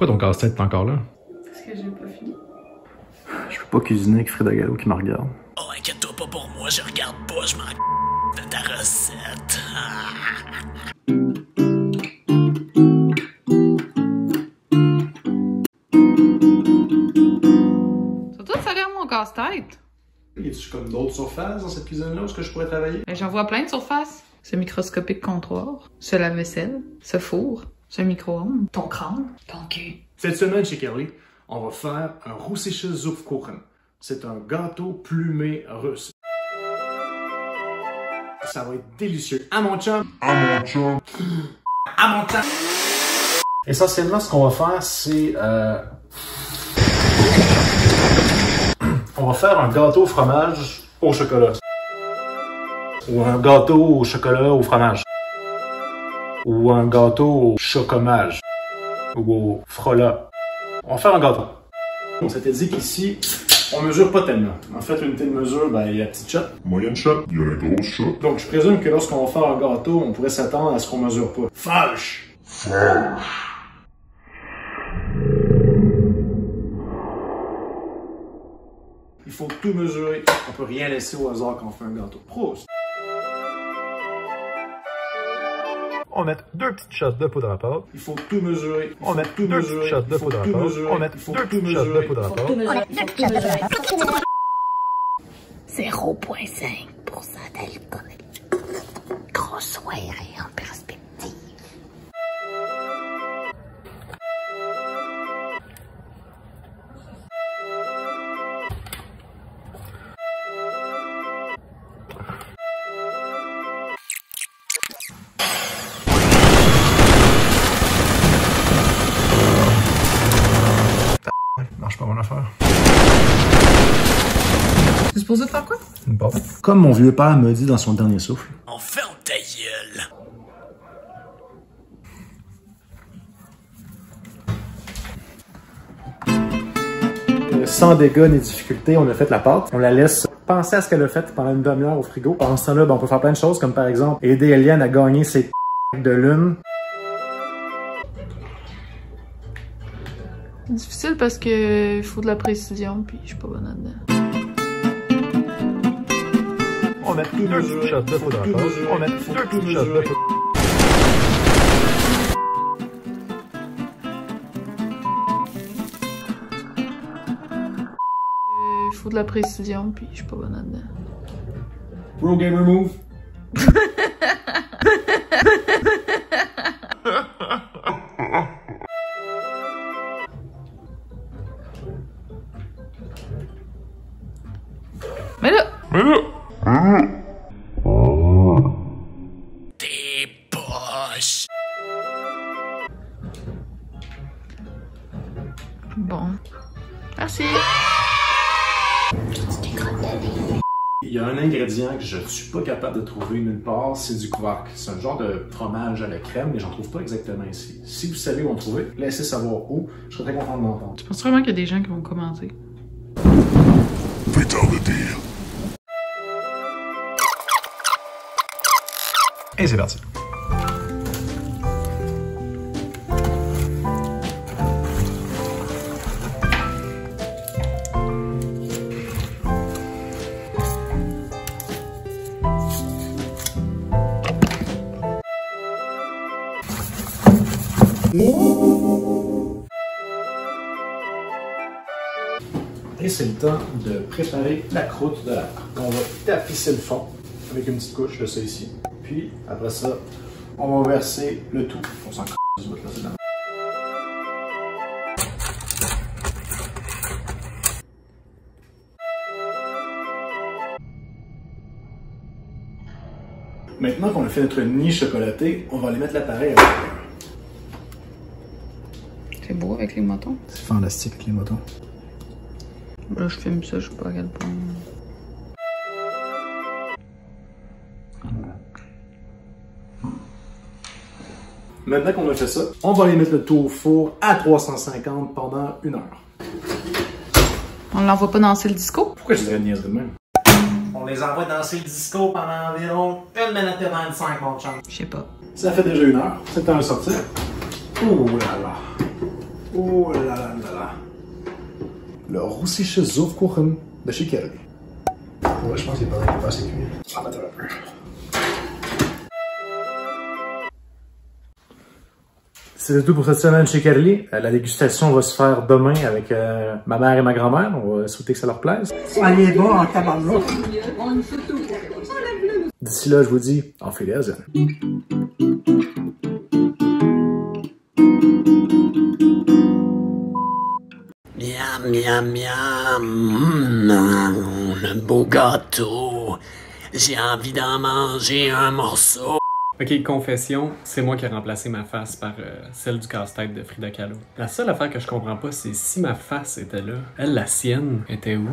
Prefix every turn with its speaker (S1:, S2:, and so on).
S1: Pourquoi ton casse-tête est encore là?
S2: Parce que j'ai pas fini.
S3: Je peux pas cuisiner avec Frida Gallo qui me regarde.
S4: Oh, inquiète-toi pas pour moi, je regarde pas, je m'en de ta recette.
S2: Ça doit salir mon casse-tête.
S1: Y a-tu comme d'autres surfaces dans cette cuisine-là où est-ce que je pourrais travailler?
S2: J'en vois plein de surfaces. Ce microscopique comptoir, ce lave-vaisselle, ce four, ce micro-ondes, ton crâne, ton cul.
S1: Cette semaine chez Kelly, on va faire un russische Zupfkuchen. C'est un gâteau plumé russe. Ça va être délicieux. À mon chum! À mon chum! À mon chum! Essentiellement, ce qu'on va faire, c'est... on va faire un gâteau au fromage au chocolat. Ou un gâteau au chocolat au fromage. Ou un gâteau au chocomage. Ou au frola. On va faire un gâteau. On s'était dit qu'ici, on mesure pas tellement. En fait, l'unité de mesure, ben, il y a la petite shot.
S5: Moyenne shot, il y a la grosse shot.
S1: Donc, je présume que lorsqu'on va faire un gâteau, on pourrait s'attendre à ce qu'on mesure pas. Fâche!
S5: Fâche!
S1: Il faut tout mesurer. On peut rien laisser au hasard quand on fait un gâteau. Proust!
S3: On met 2 petites shots de poudre à pâte.
S1: Il faut tout mesurer.
S3: On met 2 petites shots de poudre à pâte. On met 2 petites shots de poudre à pâte.
S4: 0,5% d'alcool. Grosse soirée en perspective.
S1: Marche pas mon affaire.
S2: Tu es supposé faire quoi?
S1: Bon.
S3: Comme mon vieux père me dit dans son dernier souffle.
S4: On ferme ta gueule.
S1: Sans dégâts ni difficultés, on a fait la pâte. On la laisse penser à ce qu'elle a fait pendant une demi-heure au frigo. Pendant ce temps-là, ben, on peut faire plein de choses, comme par exemple aider Eliane à gagner ses de lune.
S2: C'est difficile parce que il faut de la précision, puis je suis pas bonne là-dedans.
S3: On met 2 petites shots de poudre à pâte. On met 2 petites shots de poudre.
S2: Il faut de la précision, puis je suis pas bonne là-dedans.
S1: Pro gamer move.
S2: Mais là!
S4: Tes poches.
S2: Bon. Merci.
S1: Il y a un ingrédient que je ne suis pas capable de trouver nulle part, c'est du quark. C'est un genre de fromage à la crème, mais j'en trouve pas exactement ici. Si vous savez où en trouver, laissez savoir où. Je serais très content de l'entendre.
S2: Je pense vraiment qu'il y a des gens qui vont commenter.
S5: Fatality.
S3: Et c'est parti.
S1: Et c'est le temps de préparer la croûte de la pâte. On va tapisser le fond avec une petite couche de ça ici. Puis, après ça, on va verser le tout. On s'en c*** du bout là, c'est dedans. Maintenant qu'on a fait notre nid chocolaté, on va aller mettre l'appareil à l'intérieur.
S2: C'est beau avec les motons.
S3: C'est fantastique avec les motos.
S2: Là, je filme ça, je sais pas à quel point.
S1: Maintenant qu'on a fait ça, on va aller mettre le tout au four à 350 pendant 1 heure.
S2: On l'envoie pas danser le disco?
S1: Pourquoi je dirais une niaiserie de même?
S4: On les envoie danser le disco pendant environ 1 minute et 25, mon chum.
S2: Je sais pas.
S1: Ça fait déjà 1 heure. C'est temps de sortir. Ouh là là. Oh là là là là. Le russische Zofkuchen de chez Kelly. Ouais, je pense qu'il est pas assez cuit. Ah, attends un peu. C'est tout pour cette semaine chez Kerly. La dégustation va se faire demain avec ma mère et ma grand-mère. On va souhaiter que ça leur plaise.
S6: Allez, bon, en tabarnak.
S1: D'ici là, je vous dis, auf Wiedersehen.
S7: Miam, miam, miam, un beau gâteau. J'ai envie d'en manger un morceau.
S8: Ok, confession, c'est moi qui ai remplacé ma face par celle du casse-tête de Frida Kahlo. La seule affaire que je comprends pas, c'est si ma face était là, elle, la sienne, était où?